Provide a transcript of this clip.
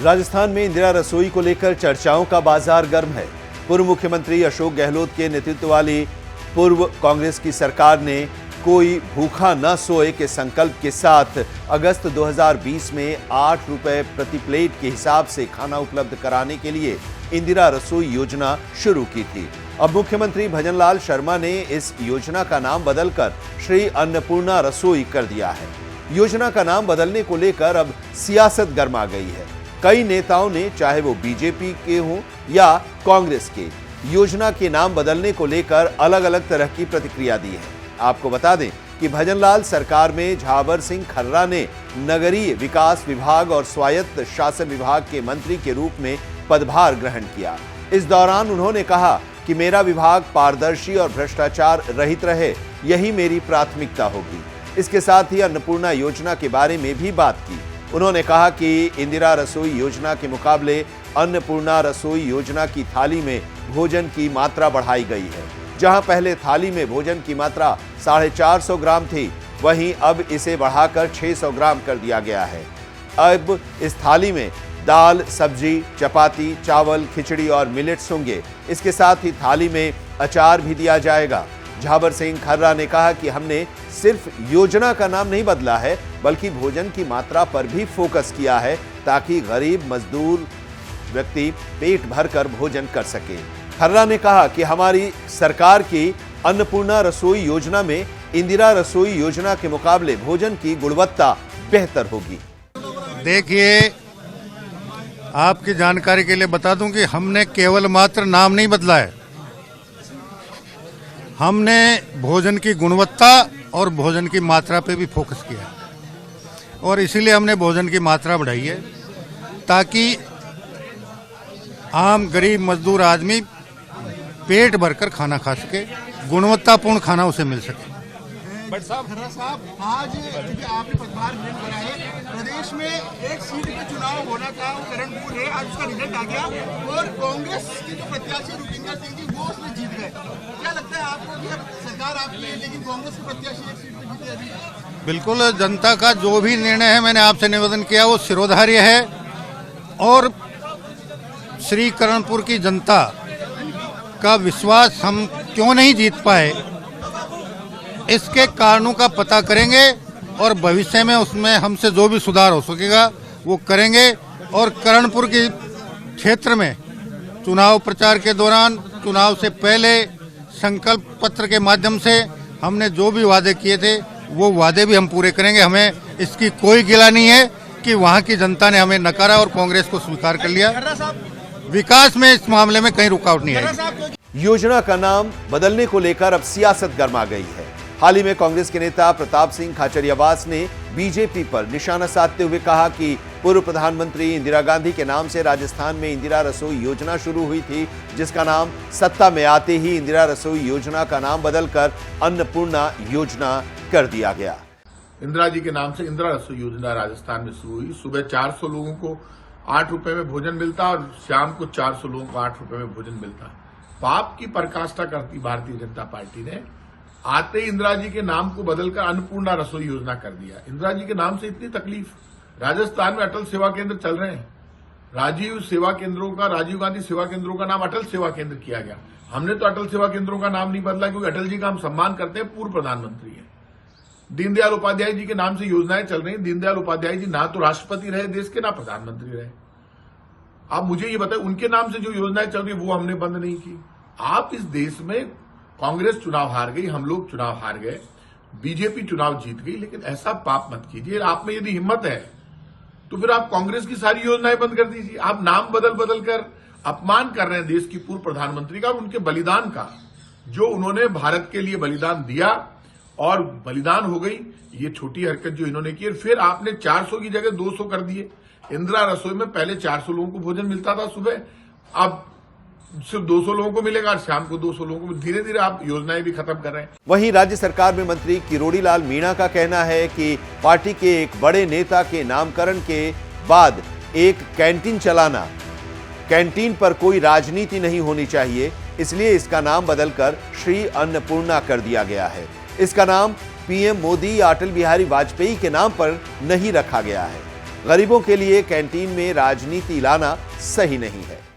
राजस्थान में इंदिरा रसोई को लेकर चर्चाओं का बाजार गर्म है। पूर्व मुख्यमंत्री अशोक गहलोत के नेतृत्व वाली पूर्व कांग्रेस की सरकार ने कोई भूखा न सोए के संकल्प के साथ अगस्त 2020 में 8 रुपए प्रति प्लेट के हिसाब से खाना उपलब्ध कराने के लिए इंदिरा रसोई योजना शुरू की थी। अब मुख्यमंत्री भजनलाल शर्मा ने इस योजना का नाम बदलकर श्री अन्नपूर्णा रसोई कर दिया है। योजना का नाम बदलने को लेकर अब सियासत गर्मा गई है। कई नेताओं ने, चाहे वो बीजेपी के हों या कांग्रेस के, योजना के नाम बदलने को लेकर अलग अलग तरह की प्रतिक्रिया दी है। आपको बता दें कि भजनलाल सरकार में झाबर सिंह खर्रा ने नगरीय विकास विभाग और स्वायत्त शासन विभाग के मंत्री के रूप में पदभार ग्रहण किया। इस दौरान उन्होंने कहा कि मेरा विभाग पारदर्शी और भ्रष्टाचार रहित रहे, यही मेरी प्राथमिकता होगी। इसके साथ ही अन्नपूर्णा योजना के बारे में भी बात की। उन्होंने कहा कि इंदिरा रसोई योजना के मुकाबले अन्नपूर्णा रसोई योजना की थाली में भोजन की मात्रा बढ़ाई गई है। जहां पहले थाली में भोजन की मात्रा 450 ग्राम थी, वहीं अब इसे बढ़ाकर 600 ग्राम कर दिया गया है। अब इस थाली में दाल, सब्जी, चपाती, चावल, खिचड़ी और मिलेट्स होंगे। इसके साथ ही थाली में अचार भी दिया जाएगा। झाबर सिंह खर्रा ने कहा कि हमने सिर्फ योजना का नाम नहीं बदला है, बल्कि भोजन की मात्रा पर भी फोकस किया है, ताकि गरीब मजदूर व्यक्ति पेट भरकर भोजन कर सके। खर्रा ने कहा कि हमारी सरकार की अन्नपूर्णा रसोई योजना में इंदिरा रसोई योजना के मुकाबले भोजन की गुणवत्ता बेहतर होगी। देखिए, आपकी जानकारी के लिए बता दूं कि हमने केवल मात्र नाम नहीं बदला है, हमने भोजन की गुणवत्ता और भोजन की मात्रा पे भी फोकस किया है। और इसीलिए हमने भोजन की मात्रा बढ़ाई है, ताकि आम गरीब मजदूर आदमी पेट भरकर खाना खा सके, गुणवत्तापूर्ण खाना उसे मिल सके। बट खर्रा साहब, आज आपने पदभार ग्रहण करा है, प्रदेश में एक सीट पे चुनाव होना था, वो करणपुर है, आज उसका रिजल्ट आ गया और कांग्रेस की जो प्रत्याशी रुपिंदर सिंह जी वो उसमें जीत गए। क्या लगता है आपको कि अब सरकार आपकी है, लेकिन कांग्रेस के प्रत्याशी एक सीट पे जीते अभी? बिल्कुल, जनता का जो भी निर्णय है, मैंने आपसे निवेदन किया, वो शिरोधार्य है। और श्री करणपुर की जनता का विश्वास हम क्यों नहीं जीत पाए, इसके कारणों का पता करेंगे और भविष्य में उसमें हमसे जो भी सुधार हो सकेगा वो करेंगे। और करणपुर के क्षेत्र में चुनाव प्रचार के दौरान, चुनाव से पहले संकल्प पत्र के माध्यम से हमने जो भी वादे किए थे वो वादे भी हम पूरे करेंगे। हमें इसकी कोई गिला नहीं है कि वहाँ की जनता ने हमें नकारा और कांग्रेस को स्वीकार कर लिया। विकास में इस मामले में कहीं रुकावट नहीं आएगी। योजना का नाम बदलने को लेकर अब सियासत गर्मा गई है। हाल ही में कांग्रेस के नेता प्रताप सिंह खाचरियावास ने बीजेपी पर निशाना साधते हुए कहा कि पूर्व प्रधानमंत्री इंदिरा गांधी के नाम से राजस्थान में इंदिरा रसोई योजना शुरू हुई थी, जिसका नाम सत्ता में आते ही इंदिरा रसोई योजना का नाम बदलकर अन्नपूर्णा योजना कर दिया गया। इंदिरा जी के नाम से इंदिरा रसोई योजना राजस्थान में शुरू हुई। सुबह 400 लोगों को 8 रुपए में भोजन मिलता और शाम को 400 लोगों को 8 रुपए में भोजन मिलता। पाप की पराकाष्ठा करती भारतीय जनता पार्टी ने आते ही इंदिरा जी के नाम को बदलकर अन्नपूर्णा रसोई योजना कर दिया। इंदिरा जी के नाम से इतनी तकलीफ। राजस्थान में अटल सेवा केंद्र चल रहे हैं, राजीव गांधी सेवा केंद्रों का नाम अटल सेवा केंद्र किया गया। हमने तो अटल सेवा केंद्रों का नाम नहीं बदला, क्योंकि अटल जी का हम सम्मान करते हैं, पूर्व प्रधानमंत्री है। दीनदयाल उपाध्याय जी के नाम से योजनाएं चल रही हैं। दीनदयाल उपाध्याय जी ना तो राष्ट्रपति रहे देश के, ना प्रधानमंत्री रहे। आप मुझे ये बताएं, उनके नाम से जो योजनाएं चल रही है वो हमने बंद नहीं की। आप इस देश में, कांग्रेस चुनाव हार गई, हम लोग चुनाव हार गए, बीजेपी चुनाव जीत गई, लेकिन ऐसा पाप मत कीजिए। आप में यदि हिम्मत है तो फिर आप कांग्रेस की सारी योजनाएं बंद कर दीजिए। आप नाम बदल बदल कर अपमान कर रहे हैं देश की पूर्व प्रधानमंत्री का और उनके बलिदान का, जो उन्होंने भारत के लिए बलिदान दिया और बलिदान हो गई। ये छोटी हरकत जो इन्होंने की, फिर आपने 400 की जगह 200 कर दिए। इंदिरा रसोई में पहले 400 लोगों को भोजन मिलता था सुबह, अब सिर्फ 200 लोगों को मिलेगा और शाम को 200 लोगों को। धीरे धीरे आप योजनाएं भी खत्म कर रहे हैं। वहीं राज्य सरकार में मंत्री किरोड़ी लाल मीणा का कहना है कि पार्टी के एक बड़े नेता के नामकरण के बाद एक कैंटीन चलाना, कैंटीन पर कोई राजनीति नहीं होनी चाहिए, इसलिए इसका नाम बदलकर श्री अन्नपूर्णा कर दिया गया है। इसका नाम पीएम मोदी या अटल बिहारी वाजपेयी के नाम पर नहीं रखा गया है। गरीबों के लिए कैंटीन में राजनीति लाना सही नहीं है।